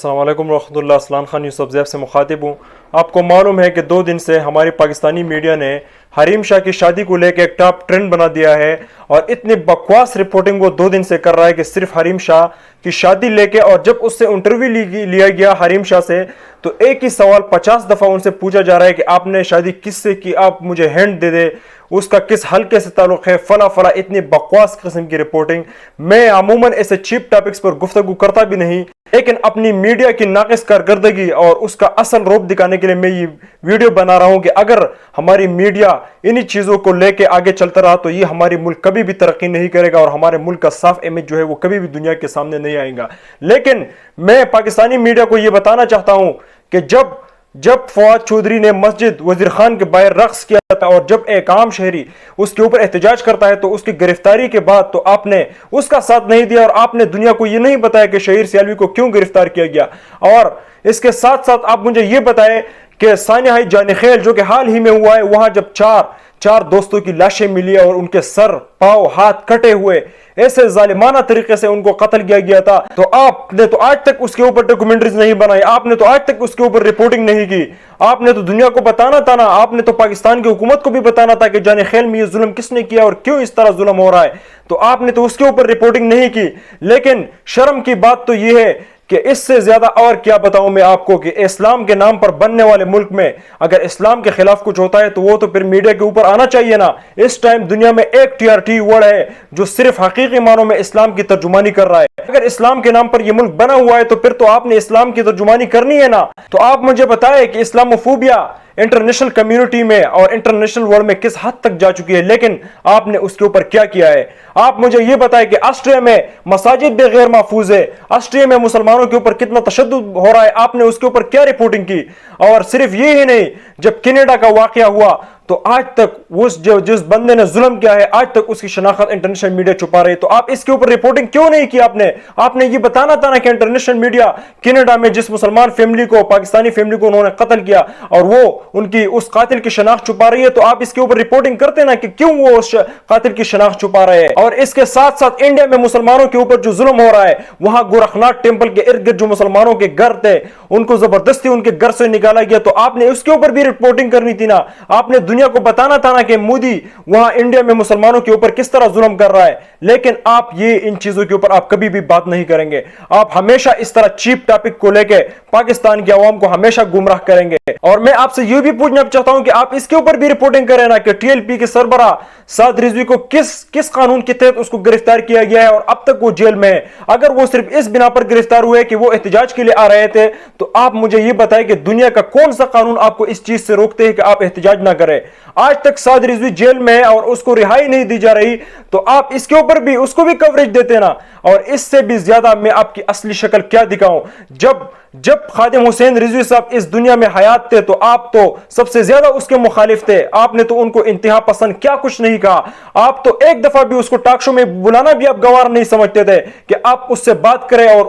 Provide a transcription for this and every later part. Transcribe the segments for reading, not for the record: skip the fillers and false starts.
السلام علیکم ورحمۃ اللہ. اسلان خان یوسف زیب سے مخاطب ہوں. آپ کو معلوم ہے کہ 2 دن سے ہماری پاکستانی میڈیا نے حریم شاہ کی شادی کو لے کے ایک ٹاپ ٹرینڈ بنا دیا ہے اور اتنی بکواس رپورٹنگ وہ 2 دن سے کر رہا ہے کہ صرف حریم شاہ کی شادی لے کے. اور جب اس سے انٹرویو لیا گیا حریم شاہ سے تو ایک ہی سوال 50 دفعہ ان سے پوچھا جا رہا ہے کہ آپ نے شادی کس سے کی, آپ مجھے ہینڈ دے دے, اس کا کس حلقے سے تعلق ہے, فلا فلا. اتنی بکواس قسم کی رپورٹنگ. میں عموماً ایسے چیپ ٹاپکس پر گفتگو کرتا بھی نہیں, لیکن اپنی میڈیا کی ناقص کارکردگی اور اس کا اصل روپ دکھانے کے لیے میں یہ ویڈیو بنا رہا ہوں کہ اگر ہماری میڈیا انہی چیزوں کو لے کے آگے چلتا رہا تو یہ ہماری ملک کبھی بھی ترقی نہیں کرے گا اور ہمارے ملک کا صاف امیج جو ہے وہ کبھی بھی دنیا کے سامنے نہیں آئے گا. لیکن میں پاکستانی میڈیا کو یہ بتانا چاہتا ہوں کہ جب فواد چودھری نے مسجد وزیر خان کے باہر رقص کیا تھا اور جب ایک عام شہری اس کے اوپر احتجاج کرتا ہے تو اس کی گرفتاری کے بعد تو آپ نے اس کا ساتھ نہیں دیا اور آپ نے دنیا کو یہ نہیں بتایا کہ شہیر سیالوی کو کیوں گرفتار کیا گیا. اور اس کے ساتھ ساتھ آپ مجھے یہ بتائیں کہ سانحہ جان خیل جو کہ حال ہی میں ہوا ہے, وہاں جب چار دوستوں کی لاشیں ملی اور ان کے سر پاؤں ہاتھ کٹے ہوئے ایسے ظالمانہ طریقے سے ان کو قتل کیا گیا تھا, تو آپ نے تو آج تک اس کے اوپر ڈاکومنٹریز نہیں بنائی, آپ نے تو آج تک اس کے اوپر رپورٹنگ نہیں کی. آپ نے تو دنیا کو بتانا تھا نا, آپ نے تو پاکستان کی حکومت کو بھی بتانا تھا کہ جان خیل میں یہ ظلم کس نے کیا اور کیوں اس طرح ظلم ہو رہا ہے, تو آپ نے تو اس کے اوپر رپورٹنگ نہیں کی. لیکن شرم کی بات تو یہ ہے کہ اس سے زیادہ اور کیا بتاؤں میں آپ کو کہ اسلام کے نام پر بننے والے ملک میں اگر اسلام کے خلاف کچھ ہوتا ہے تو وہ تو پھر میڈیا کے اوپر آنا چاہیے نا. اس ٹائم دنیا میں ایک TRT ورڈ ہے جو صرف حقیقی معنوں میں اسلام کی ترجمانی کر رہا ہے. اگر اسلام کے نام پر یہ ملک بنا ہوا ہے تو پھر تو آپ نے اسلام کی ترجمانی کرنی ہے نا. تو آپ مجھے بتائیں کہ اسلاموفوبیا انٹرنیشنل کمیونٹی میں اور انٹرنیشنل ورلڈ میں کس حد تک جا چکی ہے, لیکن آپ نے اس کے اوپر کیا کیا ہے. آپ مجھے یہ بتائیں کہ آسٹریا میں مساجد بھی غیر محفوظ ہے, آسٹریا میں مسلمانوں کے اوپر کتنا تشدد ہو رہا ہے, آپ نے اس کے اوپر کیا رپورٹنگ کی. اور صرف یہ ہی نہیں, جب کینیڈا کا واقعہ ہوا تو آج تک جس بندے نے ظلم کیا ہے آج تک اس کی شناخت انٹرنیشنل میڈیا چھپا رہی ہے, تو آپ اس کے اوپر رپورٹنگ کیوں نہیں کی. آپ نے یہ بتانا تھا نا کہ انٹرنیشنل میڈیا کینیڈا میں جس مسلمان فیملی کو, پاکستانی فیملی کو انہوں نے قتل کیا اور وہ ان کی اس قاتل کی شناخت چھپا رہی ہے, تو آپ اس کے اوپر رپورٹنگ کرتے نا کہ کیوں وہ اس قاتل کی شناخت چھپا رہے ہیں. اور اس کے ساتھ ساتھ انڈیا میں مسلمانوں کے اوپر جو ظلم ہو رہا ہے, وہاں گورکھناتھ ٹیمپل کے ارد گرد جو مسلمانوں کے گھر تھے ان کو زبردستی ان کے گھر سے نکالا گیا, تو آپ نے اس کے اوپر بھی رپورٹنگ کرنی تھی نا. آپ نے دنیا کو بتانا تھا نا کہ مودی وہاں انڈیا میں مسلمانوں کے اوپر کس طرح ظلم کر رہا ہے, لیکن آپ یہ ان چیزوں کے اوپر آپ کبھی بھی بات نہیں کریں گے. آپ ہمیشہ اس طرح چیپ ٹاپک کو لے کے پاکستان کی عوام کو ہمیشہ گمراہ کریں گے. اور میں آپ سے یہ بھی پوچھنا چاہتا ہوں کہ آپ اس کے اوپر بھی رپورٹنگ کریں نا کہ TLP کے سربراہ سعد رضوی کو کس قانون کے تحت اس کو گرفتار کیا گیا ہے اور اب تک وہ جیل میں ہے. اگر وہ صرف اس بنا پر گرفتار ہوئے کہ وہ احتجاج کے لیے آ رہے تھے تو آپ مجھے یہ بتائیں کہ دنیا کا کون سا قانون آپ کو اس چیز سے روکتے ہیں کہ آپ احتجاج نہ کریں. آج تک سعد رضوی جیل میں ہے اور اس کو رہائی نہیں دی جا رہی, تو آپ اس کے اوپر بھی اس کو بھی کوریج دیتے نا. اور اس سے بھی زیادہ میں آپ کی اصلی شکل کیا دکھاؤں, جب خادم حسین رضوی صاحب اس دنیا میں حیات تھے تو آپ تو سب سے زیادہ اس کے مخالف تھے. آپ نے تو ان کو انتہا پسند کیا کچھ نہیں کہا, آپ تو ایک دفعہ بھی اس کو ٹاک شو میں بلانا بھی آپ گوار نہیں سمجھتے تھے کہ آپ اس سے بات کریں اور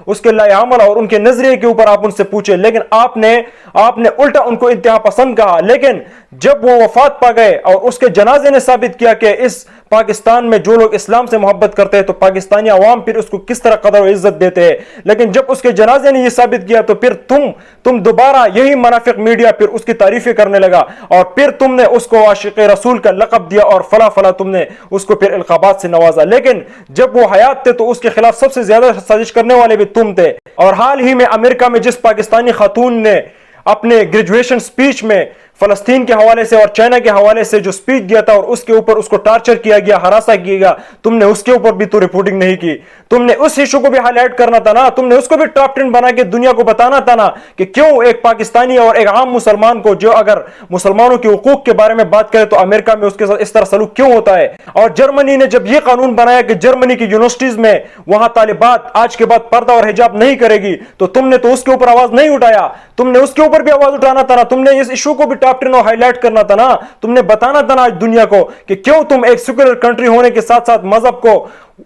اس کے لائے عمل اور ان کے نظریے کے اوپر آپ ان سے پوچھیں. لیکن آپ نے الٹا ان کو انتہا پسند کہا. لیکن جب وہ وفات پا گئے اور اس کے جنازے نے ثابت کیا کہ اس پاکستان میں جو لوگ اسلام سے محبت کرتے ہیں تو پاکستانی عوام پھر اس کو کس طرح قدر و عزت دیتے ہیں, لیکن جب اس کے جنازے نے یہ ثابت کیا تو پھر تم دوبارہ یہی منافق میڈیا پھر اس کی تعریفیں کرنے لگا اور پھر تم نے اس کو عاشق رسول کا لقب دیا اور فلا تم نے اس کو پھر القابات سے نوازا. لیکن جب وہ حیات تھے تو اس کے خلاف سب سے زیادہ سازش کرنے والے بھی تم تھے. اور حال ہی میں امریکہ میں جس پاکستانی خاتون نے اپنے گریجویشن سپیچ میں فلسطین کے حوالے سے اور چائنا کے حوالے سے جو سپیچ دیا تھا اور اس کے اوپر اس کو ٹارچر کیا گیا, ہراساں کیا گیا, تم نے اس کے اوپر بھی تو رپورٹنگ نہیں کی. تم نے اس ایشو کو بھی ہائی لائٹ کرنا تھا نا, تم نے اس کو بھی ٹاپ 10 بنا کے دنیا کو بتانا تھا نا کہ کیوں ایک پاکستانی اور ایک عام مسلمان کو جو اگر مسلمانوں کے حقوق کے بارے میں بات کرے تو امریکہ میں اس کے ساتھ اس طرح سلوک کیوں ہوتا ہے. اور جرمنی نے جب یہ قانون بنایا کہ جرمنی کی یونیورسٹیز میں وہاں طالبات آج کے بعد پردہ اور حجاب نہیں کرے گی, تو تم نے تو اس کے اوپر آواز نہیں اٹھایا, تم نے اس کے اوپر بھی آواز اٹھانا تھا نا, تم نے اس ایشو کو بھی ٹاپ 10 اور ہائی لائٹ کرنا تھا نا. تم نے بتانا تھا نا آج دنیا کو کہ کیوں تم ایک سیکولر کنٹری ہونے کے ساتھ ساتھ مذہب کو